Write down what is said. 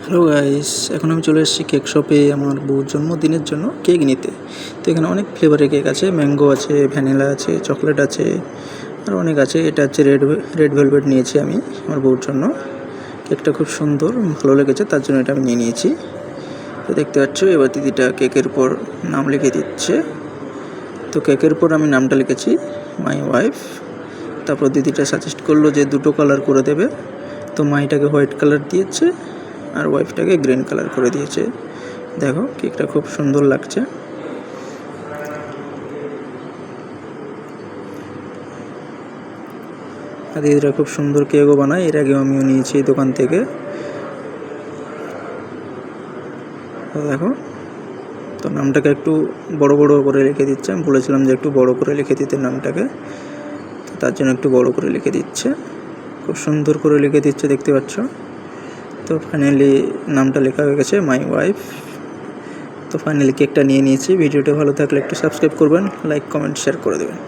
Hello guys, এখন আমি চলে এসেছি কেক শপে আমার বউর জন্মদিনের জন্য কেক নিতে। তো এখানে অনেক ফ্লেভারের কেক আছে, ম্যাঙ্গো আছে, ভ্যানিলা আছে, চকলেট আছে, আর অনেক আছে। এটা হচ্ছে রেড ভেলভেট নিয়েছি আমি আমার বউর জন্য। কেকটা খুব সুন্দর, ভালো লেগেছে, তার জন্য এটা আমি নিয়ে নিয়েছি। তো দেখতে পাচ্ছ, এবার দিদিটা কেকের উপর নাম লিখে দিচ্ছে। তো কেকের উপর আমি নামটা লিখেছি মাই ওয়াইফ। তারপর দিদিটা সাজেস্ট করলো যে দুটো কালার করে দেবে। তো মাইটাকে হোয়াইট কালার দিয়েছে আর ওয়াইফটাকে গ্রিন কালার করে দিয়েছে। দেখো কেকটা খুব সুন্দর লাগছে। আর দিদিরা খুব সুন্দর কেকও বানায়, এর আগেও আমিও নিয়েছি এই দোকান থেকে। দেখো, তো নামটাকে একটু বড় বড় করে লিখে দিচ্ছে। আমি বলেছিলাম যে একটু বড় করে লিখে দিতে নামটাকে, তো তার জন্য একটু বড় করে লিখে দিচ্ছে। খুব সুন্দর করে লিখে দিচ্ছে, দেখতে পাচ্ছ। তো ফাইনালি নামটা লেখা হয়ে গেছে মাই ওয়াইফ। তো ফাইনালি কেকটা নিয়ে নিয়েছি। ভিডিওটা ভালো থাকলে একটু সাবস্ক্রাইব করবেন, লাইক কমেন্ট শেয়ার করে দেবেন।